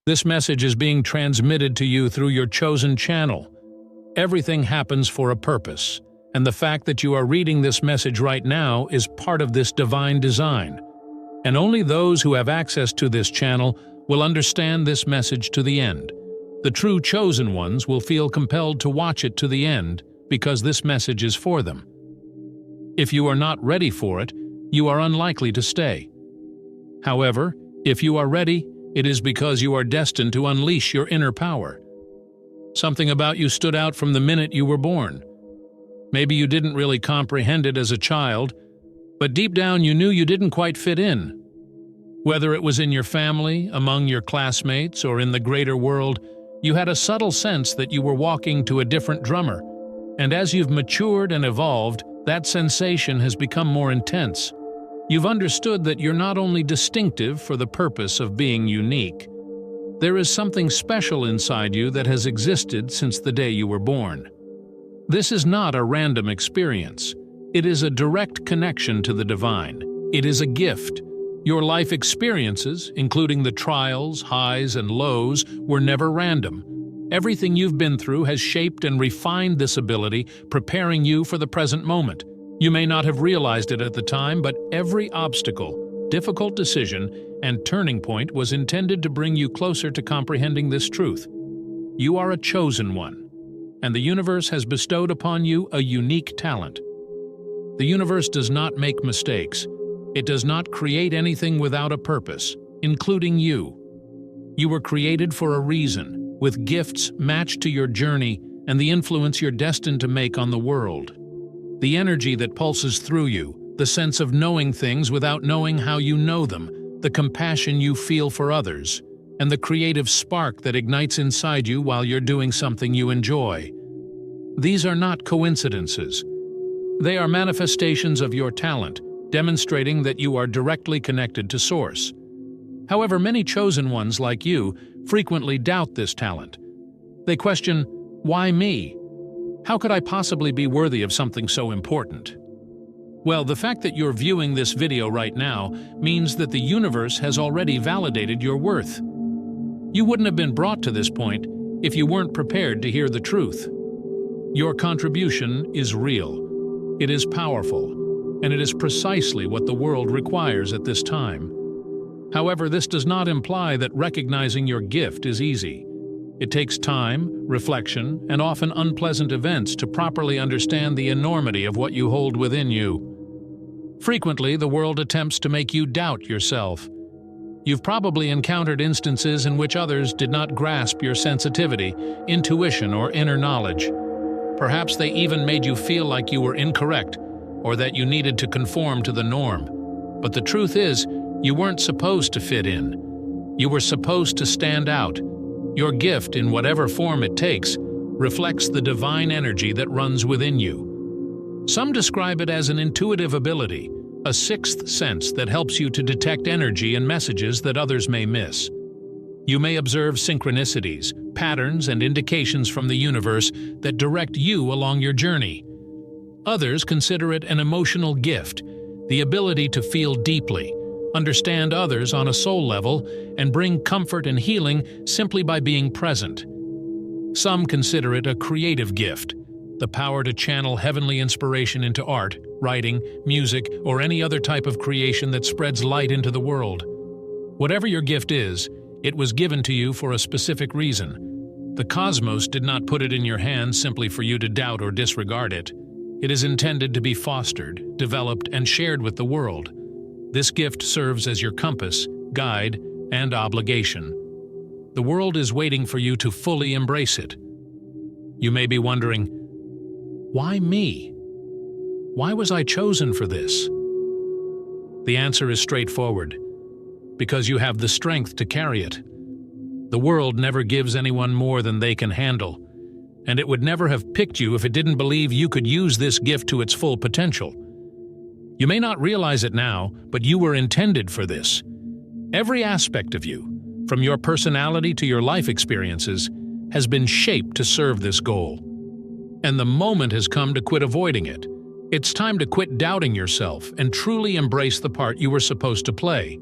This message is being transmitted to you through your chosen channel. Everything happens for a purpose, and the fact that you are reading this message right now is part of this divine design. And only those who have access to this channel will understand this message to the end. The true chosen ones will feel compelled to watch it to the end because this message is for them. If you are not ready for it, you are unlikely to stay. However, if you are ready, it is because you are destined to unleash your inner power. Something about you stood out from the minute you were born. Maybe you didn't really comprehend it as a child, but deep down you knew you didn't quite fit in. Whether it was in your family, among your classmates, or in the greater world, you had a subtle sense that you were walking to a different drummer. And as you've matured and evolved, that sensation has become more intense. You've understood that you're not only distinctive for the purpose of being unique. There is something special inside you that has existed since the day you were born. This is not a random experience. It is a direct connection to the divine. It is a gift. Your life experiences, including the trials, highs, and lows, were never random. Everything you've been through has shaped and refined this ability, preparing you for the present moment. You may not have realized it at the time, but every obstacle, difficult decision, and turning point was intended to bring you closer to comprehending this truth. You are a chosen one, and the universe has bestowed upon you a unique talent. The universe does not make mistakes. It does not create anything without a purpose, including you. You were created for a reason, with gifts matched to your journey and the influence you're destined to make on the world. The energy that pulses through you, the sense of knowing things without knowing how you know them, the compassion you feel for others, and the creative spark that ignites inside you while you're doing something you enjoy. These are not coincidences. They are manifestations of your talent, demonstrating that you are directly connected to Source. However, many chosen ones like you frequently doubt this talent. They question, why me? How could I possibly be worthy of something so important? Well, the fact that you're viewing this video right now means that the universe has already validated your worth. You wouldn't have been brought to this point if you weren't prepared to hear the truth. Your contribution is real. It is powerful, and it is precisely what the world requires at this time. However, this does not imply that recognizing your gift is easy. It takes time, reflection, and often unpleasant events to properly understand the enormity of what you hold within you. Frequently, the world attempts to make you doubt yourself. You've probably encountered instances in which others did not grasp your sensitivity, intuition, or inner knowledge. Perhaps they even made you feel like you were incorrect, or that you needed to conform to the norm. But the truth is, you weren't supposed to fit in. You were supposed to stand out. Your gift, in whatever form it takes, reflects the divine energy that runs within you. Some describe it as an intuitive ability, a sixth sense that helps you to detect energy and messages that others may miss. You may observe synchronicities, patterns, and indications from the universe that direct you along your journey. Others consider it an emotional gift, the ability to feel deeply, understand others on a soul level, and bring comfort and healing simply by being present. Some consider it a creative gift, the power to channel heavenly inspiration into art, writing, music, or any other type of creation that spreads light into the world. Whatever your gift is, it was given to you for a specific reason. The cosmos did not put it in your hands simply for you to doubt or disregard it. It is intended to be fostered, developed, and shared with the world. This gift serves as your compass, guide, and obligation. The world is waiting for you to fully embrace it. You may be wondering, why me? Why was I chosen for this? The answer is straightforward. Because you have the strength to carry it. The world never gives anyone more than they can handle, and it would never have picked you if it didn't believe you could use this gift to its full potential. You may not realize it now, but you were intended for this. Every aspect of you, from your personality to your life experiences, has been shaped to serve this goal. And the moment has come to quit avoiding it. It's time to quit doubting yourself and truly embrace the part you were supposed to play.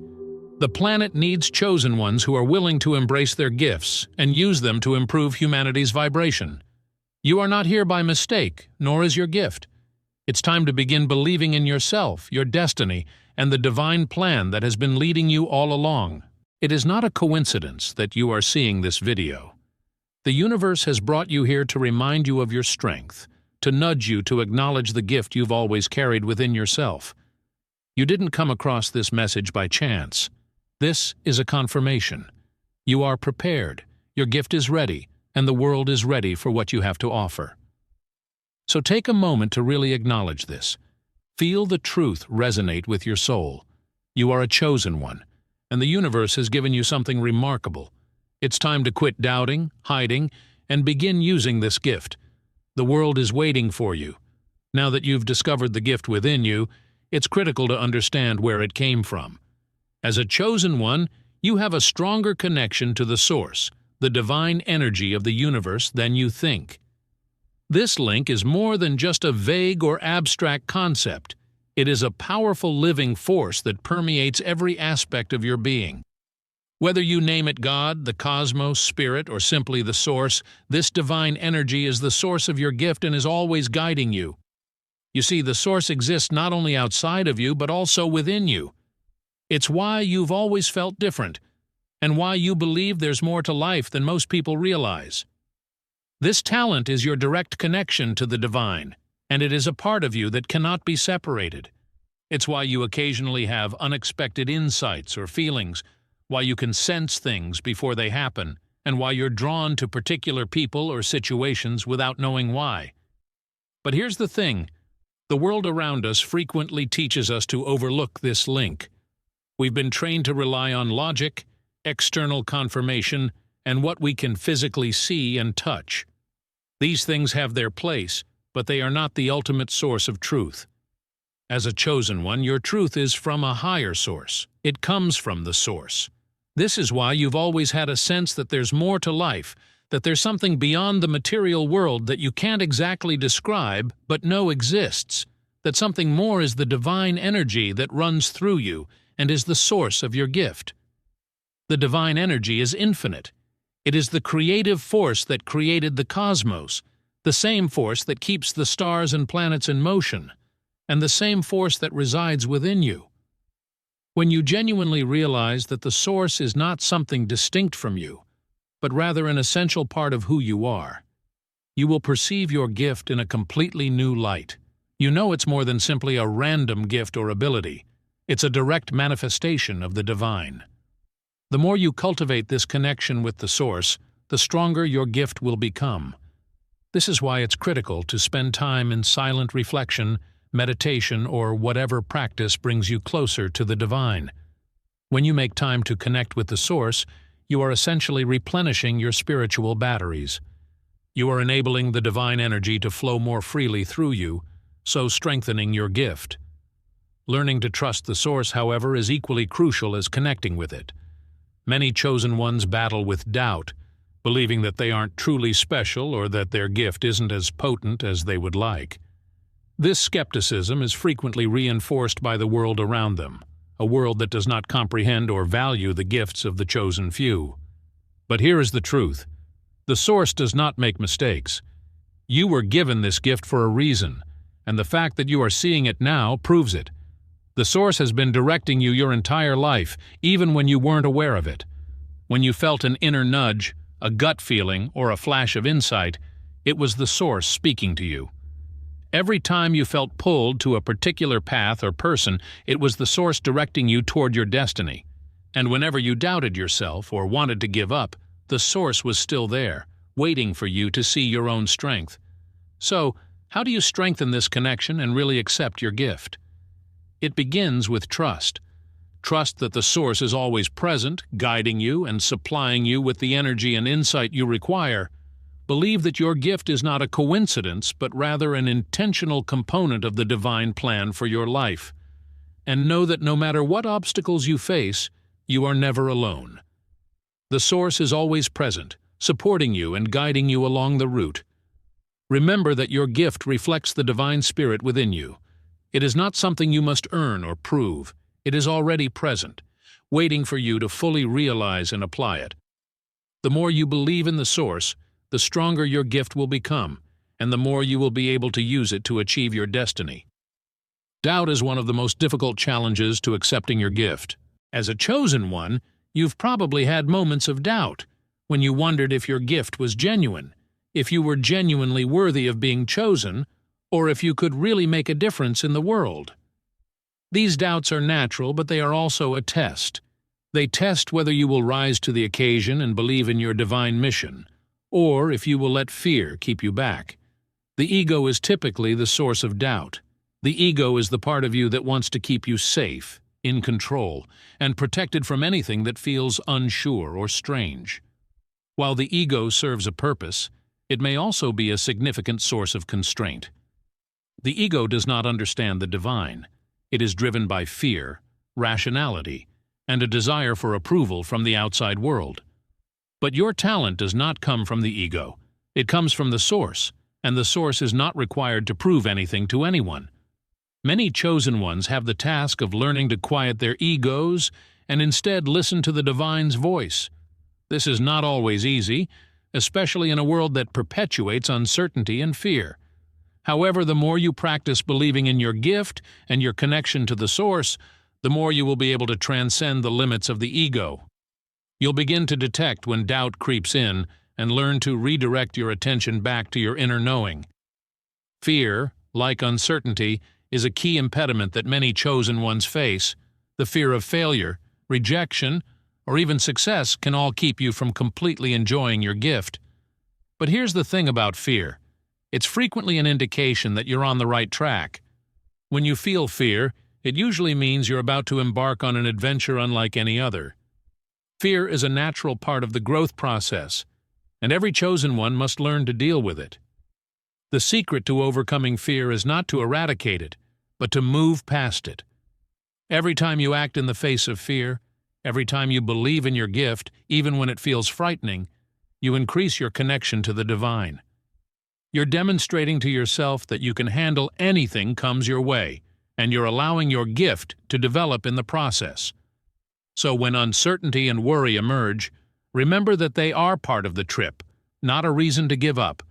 The planet needs chosen ones who are willing to embrace their gifts and use them to improve humanity's vibration. You are not here by mistake, nor is your gift. It's time to begin believing in yourself, your destiny, and the divine plan that has been leading you all along. It is not a coincidence that you are seeing this video. The universe has brought you here to remind you of your strength, to nudge you to acknowledge the gift you've always carried within yourself. You didn't come across this message by chance. This is a confirmation. You are prepared, your gift is ready, and the world is ready for what you have to offer. So take a moment to really acknowledge this. Feel the truth resonate with your soul. You are a chosen one, and the universe has given you something remarkable. It's time to quit doubting, hiding, and begin using this gift. The world is waiting for you. Now that you've discovered the gift within you, it's critical to understand where it came from. As a chosen one, you have a stronger connection to the source, the divine energy of the universe, than you think. This link is more than just a vague or abstract concept. It is a powerful living force that permeates every aspect of your being. Whether you name it God, the cosmos, spirit, or simply the source, this divine energy is the source of your gift and is always guiding you. You see, the source exists not only outside of you, but also within you. It's why you've always felt different, and why you believe there's more to life than most people realize. This talent is your direct connection to the divine, and it is a part of you that cannot be separated. It's why you occasionally have unexpected insights or feelings, why you can sense things before they happen, and why you're drawn to particular people or situations without knowing why. But here's the thing. The world around us frequently teaches us to overlook this link. We've been trained to rely on logic, external confirmation, and what we can physically see and touch. These things have their place, but they are not the ultimate source of truth. As a chosen one, your truth is from a higher source. It comes from the source. This is why you've always had a sense that there's more to life, that there's something beyond the material world that you can't exactly describe but know exists, that something more is the divine energy that runs through you and is the source of your gift. The divine energy is infinite. It is the creative force that created the cosmos, the same force that keeps the stars and planets in motion, and the same force that resides within you. When you genuinely realize that the source is not something distinct from you, but rather an essential part of who you are, you will perceive your gift in a completely new light. You know it's more than simply a random gift or ability. It's a direct manifestation of the divine. The more you cultivate this connection with the source, the stronger your gift will become. This is why it's critical to spend time in silent reflection, meditation, or whatever practice brings you closer to the divine. When you make time to connect with the source, you are essentially replenishing your spiritual batteries. You are enabling the divine energy to flow more freely through you, so strengthening your gift. Learning to trust the source, however, is equally crucial as connecting with it. Many chosen ones battle with doubt, believing that they aren't truly special or that their gift isn't as potent as they would like. This skepticism is frequently reinforced by the world around them, a world that does not comprehend or value the gifts of the chosen few. But here is the truth. The source does not make mistakes. You were given this gift for a reason, and the fact that you are seeing it now proves it. The source has been directing you your entire life, even when you weren't aware of it. When you felt an inner nudge, a gut feeling, or a flash of insight, it was the source speaking to you. Every time you felt pulled to a particular path or person, it was the source directing you toward your destiny. And whenever you doubted yourself or wanted to give up, the source was still there, waiting for you to see your own strength. So, how do you strengthen this connection and really accept your gift? It begins with trust. Trust that the source is always present, guiding you and supplying you with the energy and insight you require. Believe that your gift is not a coincidence, but rather an intentional component of the divine plan for your life. And know that no matter what obstacles you face, you are never alone. The source is always present, supporting you and guiding you along the route. Remember that your gift reflects the divine spirit within you. It is not something you must earn or prove. It is already present, waiting for you to fully realize and apply it. The more you believe in the source, the stronger your gift will become, and the more you will be able to use it to achieve your destiny. Doubt is one of the most difficult challenges to accepting your gift. As a chosen one, you've probably had moments of doubt, when you wondered if your gift was genuine, if you were genuinely worthy of being chosen, or if you could really make a difference in the world. These doubts are natural, but they are also a test. They test whether you will rise to the occasion and believe in your divine mission, or if you will let fear keep you back. The ego is typically the source of doubt. The ego is the part of you that wants to keep you safe, in control, and protected from anything that feels unsure or strange. While the ego serves a purpose, it may also be a significant source of constraint. The ego does not understand the divine. It is driven by fear, rationality, and a desire for approval from the outside world. But your talent does not come from the ego. It comes from the source, and the source is not required to prove anything to anyone. Many chosen ones have the task of learning to quiet their egos and instead listen to the divine's voice. This is not always easy, especially in a world that perpetuates uncertainty and fear. However, the more you practice believing in your gift and your connection to the source, the more you will be able to transcend the limits of the ego. You'll begin to detect when doubt creeps in and learn to redirect your attention back to your inner knowing. Fear, like uncertainty, is a key impediment that many chosen ones face. The fear of failure, rejection, or even success can all keep you from completely enjoying your gift. But here's the thing about fear. It's frequently an indication that you're on the right track. When you feel fear, it usually means you're about to embark on an adventure unlike any other. Fear is a natural part of the growth process, and every chosen one must learn to deal with it. The secret to overcoming fear is not to eradicate it, but to move past it. Every time you act in the face of fear, every time you believe in your gift, even when it feels frightening, you increase your connection to the divine. You're demonstrating to yourself that you can handle anything comes your way, and you're allowing your gift to develop in the process. So when uncertainty and worry emerge, remember that they are part of the trip, not a reason to give up.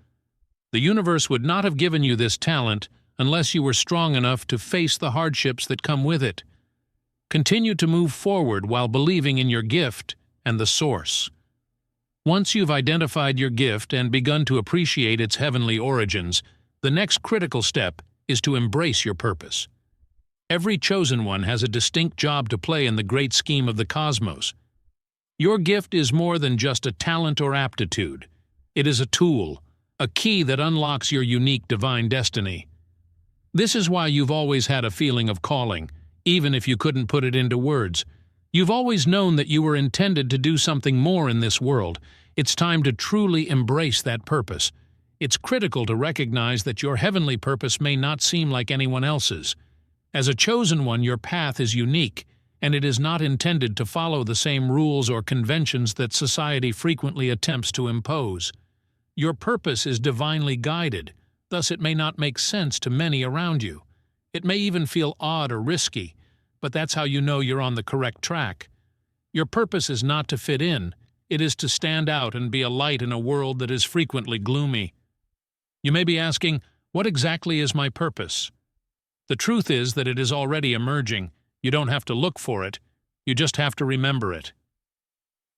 The universe would not have given you this talent unless you were strong enough to face the hardships that come with it. Continue to move forward while believing in your gift and the source. Once you've identified your gift and begun to appreciate its heavenly origins, the next critical step is to embrace your purpose. Every chosen one has a distinct job to play in the great scheme of the cosmos. Your gift is more than just a talent or aptitude. It is a tool, a key that unlocks your unique divine destiny. This is why you've always had a feeling of calling, even if you couldn't put it into words. You've always known that you were intended to do something more in this world. It's time to truly embrace that purpose. It's critical to recognize that your heavenly purpose may not seem like anyone else's. As a chosen one, your path is unique, and it is not intended to follow the same rules or conventions that society frequently attempts to impose. Your purpose is divinely guided, thus it may not make sense to many around you. It may even feel odd or risky, but that's how you know you're on the correct track. Your purpose is not to fit in, it is to stand out and be a light in a world that is frequently gloomy. You may be asking, what exactly is my purpose? The truth is that it is already emerging. You don't have to look for it, you just have to remember it.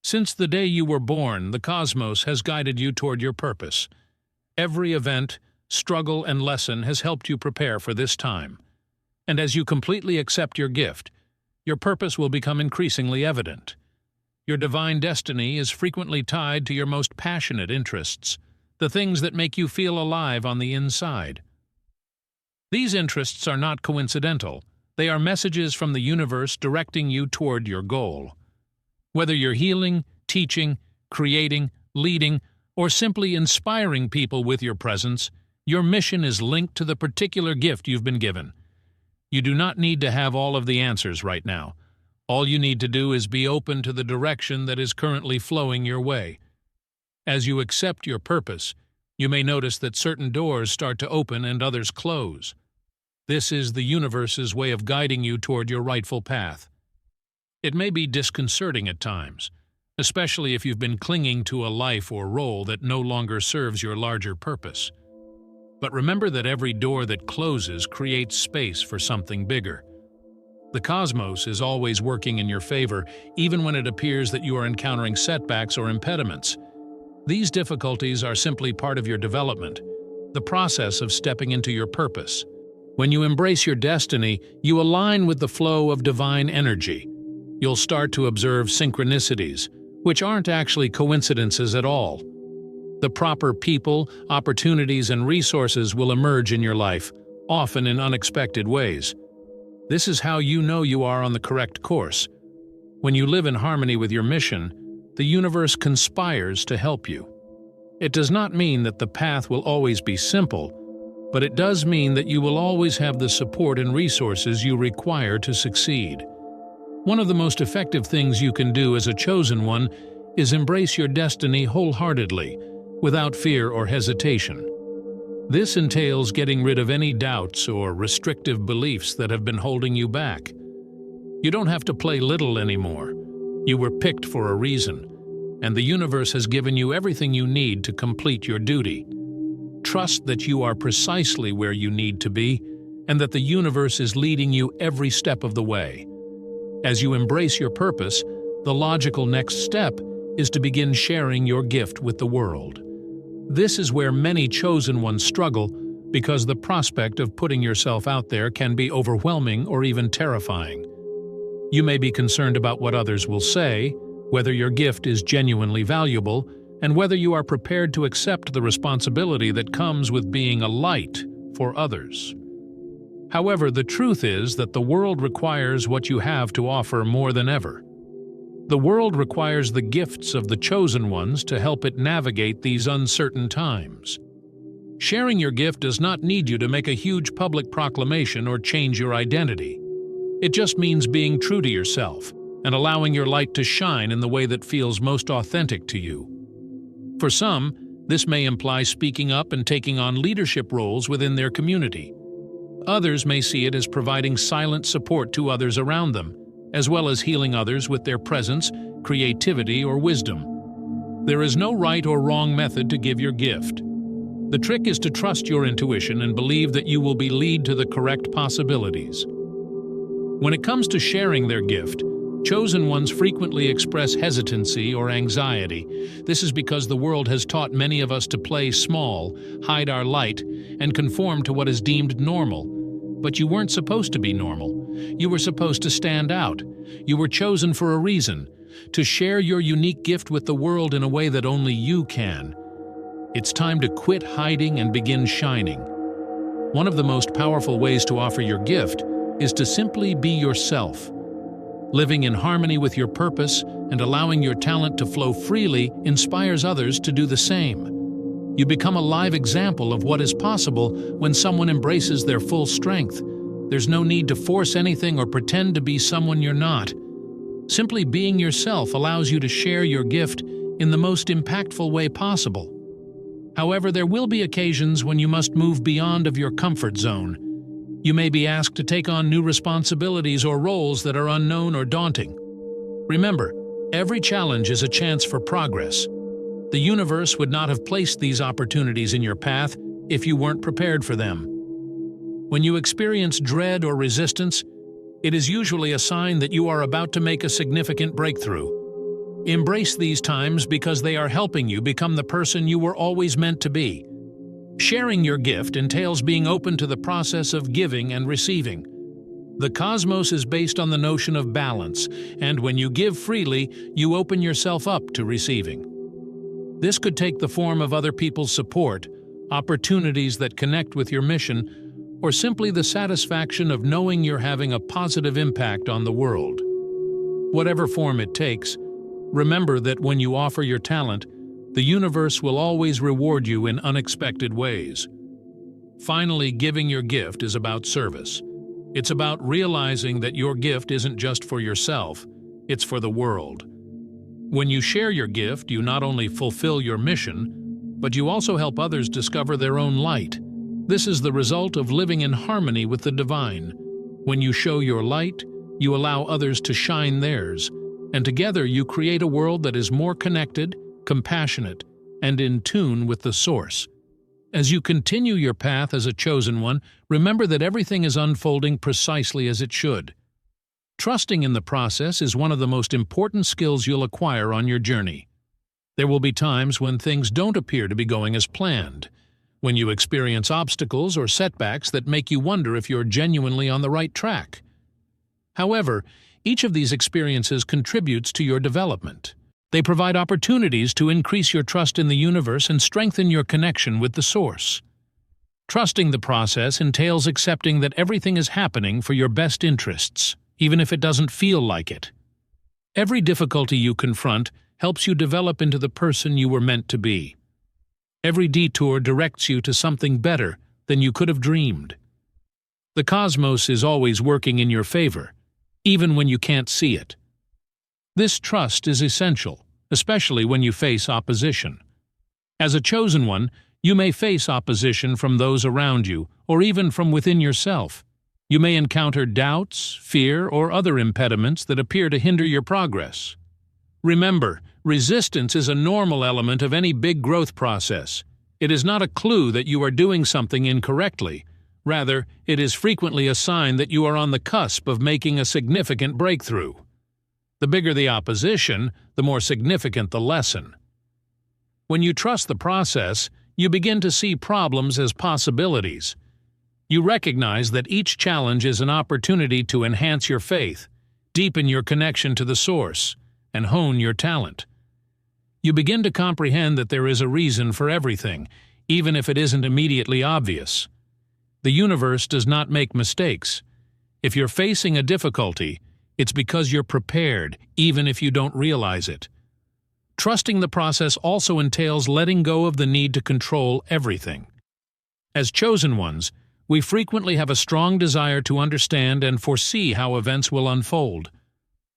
Since the day you were born, the cosmos has guided you toward your purpose. Every event, struggle, and lesson has helped you prepare for this time. And as you completely accept your gift, your purpose will become increasingly evident. Your divine destiny is frequently tied to your most passionate interests, the things that make you feel alive on the inside. These interests are not coincidental. They are messages from the universe directing you toward your goal. Whether you're healing, teaching, creating, leading, or simply inspiring people with your presence, your mission is linked to the particular gift you've been given. You do not need to have all of the answers right now. All you need to do is be open to the direction that is currently flowing your way. As you accept your purpose, you may notice that certain doors start to open and others close. This is the universe's way of guiding you toward your rightful path. It may be disconcerting at times, especially if you've been clinging to a life or role that no longer serves your larger purpose. But remember that every door that closes creates space for something bigger. The cosmos is always working in your favor, even when it appears that you are encountering setbacks or impediments. These difficulties are simply part of your development, the process of stepping into your purpose. When you embrace your destiny, you align with the flow of divine energy. You'll start to observe synchronicities, which aren't actually coincidences at all. The proper people, opportunities, and resources will emerge in your life, often in unexpected ways. This is how you know you are on the correct course. When you live in harmony with your mission, the universe conspires to help you. It does not mean that the path will always be simple, but it does mean that you will always have the support and resources you require to succeed. One of the most effective things you can do as a chosen one is embrace your destiny wholeheartedly, without fear or hesitation. This entails getting rid of any doubts or restrictive beliefs that have been holding you back. You don't have to play little anymore. You were picked for a reason, and the universe has given you everything you need to complete your duty. Trust that you are precisely where you need to be, and that the universe is leading you every step of the way. As you embrace your purpose, the logical next step is to begin sharing your gift with the world. This is where many chosen ones struggle, because the prospect of putting yourself out there can be overwhelming or even terrifying. You may be concerned about what others will say, whether your gift is genuinely valuable, and whether you are prepared to accept the responsibility that comes with being a light for others. However, the truth is that the world requires what you have to offer more than ever. The world requires the gifts of the chosen ones to help it navigate these uncertain times. Sharing your gift does not need you to make a huge public proclamation or change your identity. It just means being true to yourself and allowing your light to shine in the way that feels most authentic to you. For some, this may imply speaking up and taking on leadership roles within their community. Others may see it as providing silent support to others around them, as well as healing others with their presence, creativity, or wisdom. There is no right or wrong method to give your gift. The trick is to trust your intuition and believe that you will be led to the correct possibilities. When it comes to sharing their gift, chosen ones frequently express hesitancy or anxiety. This is because the world has taught many of us to play small, hide our light, and conform to what is deemed normal. But you weren't supposed to be normal. You were supposed to stand out. You were chosen for a reason, to share your unique gift with the world in a way that only you can. It's time to quit hiding and begin shining. One of the most powerful ways to offer your gift is to simply be yourself. Living in harmony with your purpose and allowing your talent to flow freely inspires others to do the same. You become a live example of what is possible when someone embraces their full strength. There's no need to force anything or pretend to be someone you're not. Simply being yourself allows you to share your gift in the most impactful way possible. However, there will be occasions when you must move beyond of your comfort zone. You may be asked to take on new responsibilities or roles that are unknown or daunting. Remember, every challenge is a chance for progress. The universe would not have placed these opportunities in your path if you weren't prepared for them. When you experience dread or resistance, it is usually a sign that you are about to make a significant breakthrough. Embrace these times because they are helping you become the person you were always meant to be. Sharing your gift entails being open to the process of giving and receiving. The cosmos is based on the notion of balance, and when you give freely, you open yourself up to receiving. This could take the form of other people's support, opportunities that connect with your mission, or simply the satisfaction of knowing you're having a positive impact on the world. Whatever form it takes, remember that when you offer your talent, the universe will always reward you in unexpected ways. Finally, giving your gift is about service. It's about realizing that your gift isn't just for yourself, it's for the world. When you share your gift, you not only fulfill your mission, but you also help others discover their own light. This is the result of living in harmony with the divine. When you show your light, you allow others to shine theirs, and together you create a world that is more connected, compassionate, and in tune with the Source. As you continue your path as a chosen one, remember that everything is unfolding precisely as it should. Trusting in the process is one of the most important skills you'll acquire on your journey. There will be times when things don't appear to be going as planned, when you experience obstacles or setbacks that make you wonder if you're genuinely on the right track. However, each of these experiences contributes to your development. They provide opportunities to increase your trust in the universe and strengthen your connection with the Source. Trusting the process entails accepting that everything is happening for your best interests, even if it doesn't feel like it. Every difficulty you confront helps you develop into the person you were meant to be. Every detour directs you to something better than you could have dreamed. The cosmos is always working in your favor, even when you can't see it. This trust is essential, especially when you face opposition. As a chosen one, you may face opposition from those around you, or even from within yourself. You may encounter doubts, fear, or other impediments that appear to hinder your progress. Remember, resistance is a normal element of any big growth process. It is not a clue that you are doing something incorrectly. Rather, it is frequently a sign that you are on the cusp of making a significant breakthrough. The bigger the opposition, the more significant the lesson. When you trust the process, you begin to see problems as possibilities. You recognize that each challenge is an opportunity to enhance your faith, deepen your connection to the Source, and hone your talent. You begin to comprehend that there is a reason for everything, even if it isn't immediately obvious. The universe does not make mistakes. If you're facing a difficulty, it's because you're prepared, even if you don't realize it. Trusting the process also entails letting go of the need to control everything. As chosen ones, we frequently have a strong desire to understand and foresee how events will unfold.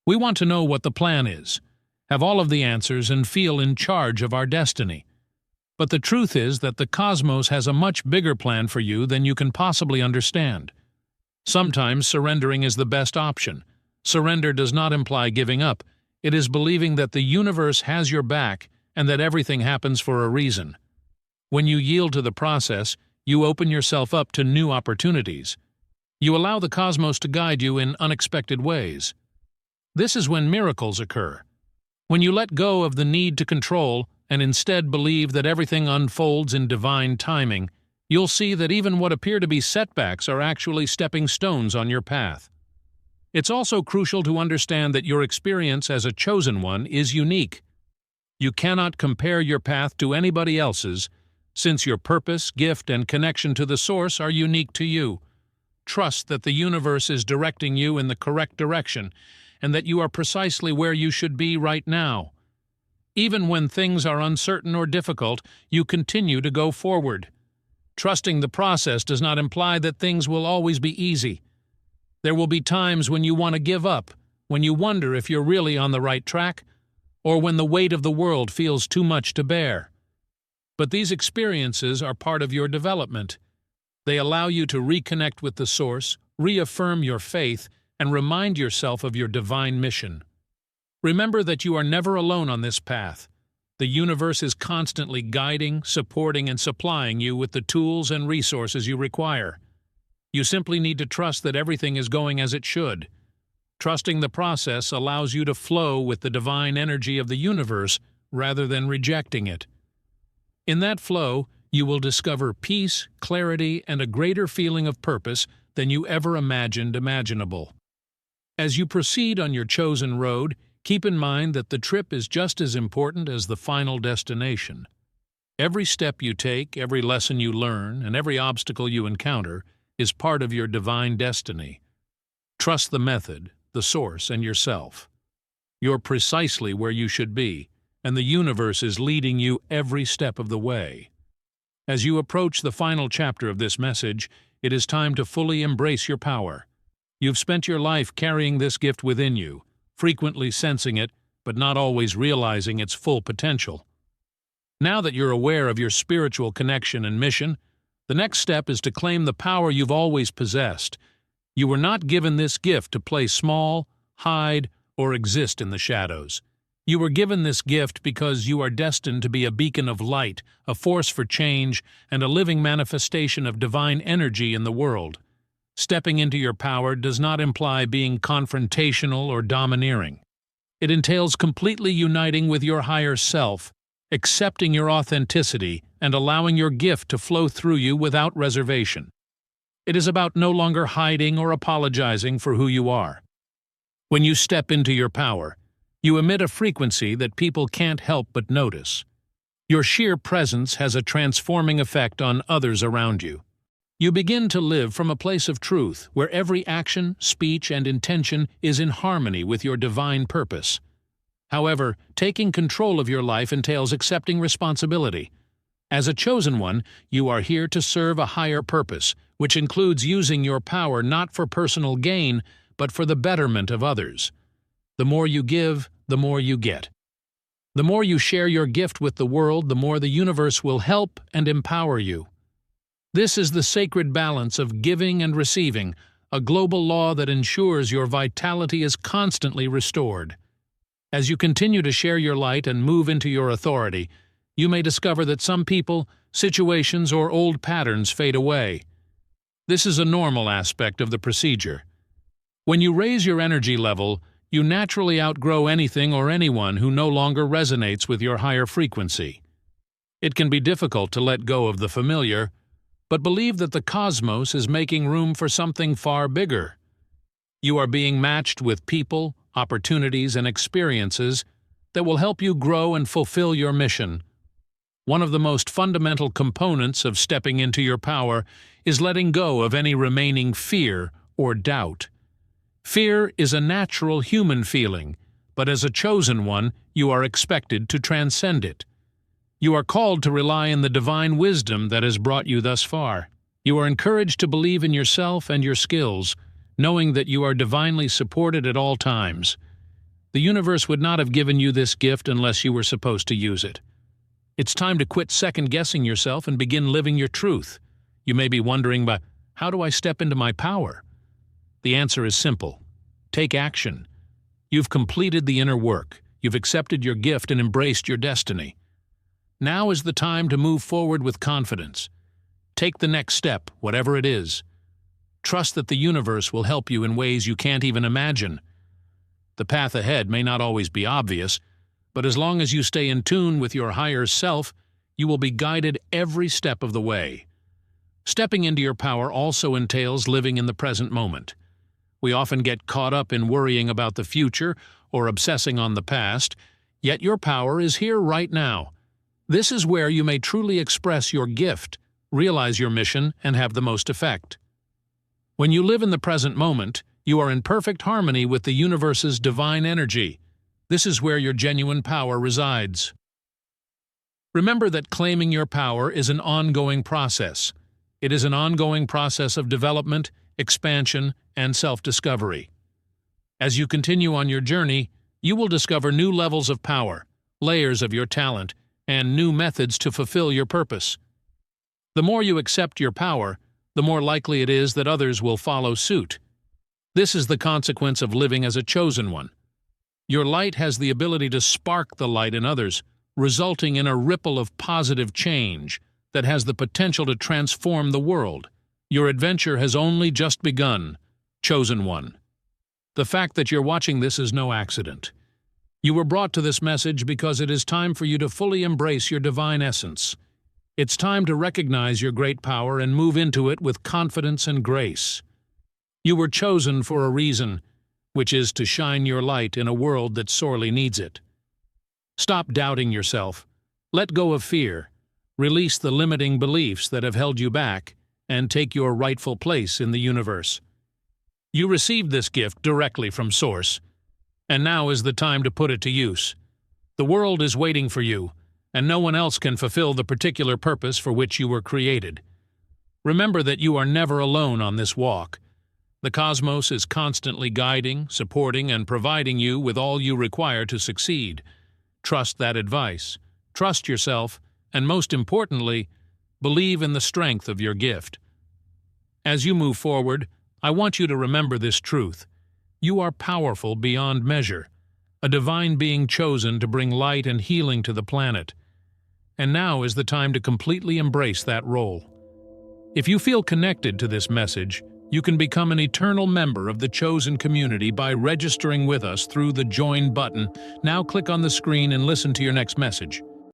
We want to know what the plan is, have all of the answers, and feel in charge of our destiny. But the truth is that the cosmos has a much bigger plan for you than you can possibly understand. Sometimes surrendering is the best option. Surrender does not imply giving up. It is believing that the universe has your back and that everything happens for a reason. When you yield to the process, you open yourself up to new opportunities. You allow the cosmos to guide you in unexpected ways. This is when miracles occur. When you let go of the need to control and instead believe that everything unfolds in divine timing, you'll see that even what appear to be setbacks are actually stepping stones on your path. It's also crucial to understand that your experience as a chosen one is unique. You cannot compare your path to anybody else's, since your purpose, gift, and connection to the Source are unique to you. Trust that the universe is directing you in the correct direction, and that you are precisely where you should be right now. Even when things are uncertain or difficult, you continue to go forward. Trusting the process does not imply that things will always be easy. There will be times when you want to give up, when you wonder if you're really on the right track, or when the weight of the world feels too much to bear. But these experiences are part of your development. They allow you to reconnect with the Source, reaffirm your faith, and remind yourself of your divine mission. Remember that you are never alone on this path. The universe is constantly guiding, supporting, and supplying you with the tools and resources you require. You simply need to trust that everything is going as it should. Trusting the process allows you to flow with the divine energy of the universe rather than rejecting it. In that flow, you will discover peace, clarity, and a greater feeling of purpose than you ever imagined imaginable. As you proceed on your chosen road, keep in mind that the trip is just as important as the final destination. Every step you take, every lesson you learn, and every obstacle you encounter is part of your divine destiny. Trust the method, the Source, and yourself. You're precisely where you should be, and the universe is leading you every step of the way. As you approach the final chapter of this message, it is time to fully embrace your power. You've spent your life carrying this gift within you, frequently sensing it, but not always realizing its full potential. Now that you're aware of your spiritual connection and mission, the next step is to claim the power you've always possessed. You were not given this gift to play small, hide, or exist in the shadows. You were given this gift because you are destined to be a beacon of light, a force for change, and a living manifestation of divine energy in the world. Stepping into your power does not imply being confrontational or domineering. It entails completely uniting with your higher self, accepting your authenticity, and allowing your gift to flow through you without reservation. It is about no longer hiding or apologizing for who you are. When you step into your power, you emit a frequency that people can't help but notice. Your sheer presence has a transforming effect on others around you. You begin to live from a place of truth, where every action, speech, and intention is in harmony with your divine purpose. However, taking control of your life entails accepting responsibility. As a chosen one, you are here to serve a higher purpose, which includes using your power not for personal gain, but for the betterment of others. The more you give, the more you get. The more you share your gift with the world, the more the universe will help and empower you. This is the sacred balance of giving and receiving, a global law that ensures your vitality is constantly restored. As you continue to share your light and move into your authority, you may discover that some people, situations, or old patterns fade away. This is a normal aspect of the procedure. When you raise your energy level, you naturally outgrow anything or anyone who no longer resonates with your higher frequency. It can be difficult to let go of the familiar, but believe that the cosmos is making room for something far bigger. You are being matched with people, opportunities, and experiences that will help you grow and fulfill your mission. One of the most fundamental components of stepping into your power is letting go of any remaining fear or doubt. Fear is a natural human feeling, but as a chosen one, you are expected to transcend it. You are called to rely on the divine wisdom that has brought you thus far. You are encouraged to believe in yourself and your skills, knowing that you are divinely supported at all times. The universe would not have given you this gift unless you were supposed to use it. It's time to quit second-guessing yourself and begin living your truth. You may be wondering, but how do I step into my power? The answer is simple. Take action. You've completed the inner work. You've accepted your gift and embraced your destiny. Now is the time to move forward with confidence. Take the next step, whatever it is. Trust that the universe will help you in ways you can't even imagine. The path ahead may not always be obvious, but as long as you stay in tune with your higher self, you will be guided every step of the way. Stepping into your power also entails living in the present moment. We often get caught up in worrying about the future or obsessing on the past, yet your power is here right now. This is where you may truly express your gift, realize your mission, and have the most effect. When you live in the present moment, you are in perfect harmony with the universe's divine energy. This is where your genuine power resides. Remember that claiming your power is an ongoing process. It is an ongoing process of development, expansion, and self-discovery. As you continue on your journey, you will discover new levels of power, layers of your talent, and new methods to fulfill your purpose. The more you accept your power, the more likely it is that others will follow suit. This is the consequence of living as a chosen one. Your light has the ability to spark the light in others, resulting in a ripple of positive change that has the potential to transform the world. Your adventure has only just begun, chosen one. The fact that you're watching this is no accident. You were brought to this message because it is time for you to fully embrace your divine essence. It's time to recognize your great power and move into it with confidence and grace. You were chosen for a reason, which is to shine your light in a world that sorely needs it. Stop doubting yourself. Let go of fear. Release the limiting beliefs that have held you back, and take your rightful place in the universe. You received this gift directly from Source, and now is the time to put it to use. The world is waiting for you, and no one else can fulfill the particular purpose for which you were created. Remember that you are never alone on this walk. The cosmos is constantly guiding, supporting, and providing you with all you require to succeed. Trust that advice, trust yourself, and most importantly, believe in the strength of your gift. As you move forward, I want you to remember this truth. You are powerful beyond measure, a divine being chosen to bring light and healing to the planet. And now is the time to completely embrace that role. If you feel connected to this message, you can become an eternal member of the chosen community by registering with us through the Join button. Now click on the screen and listen to your next message.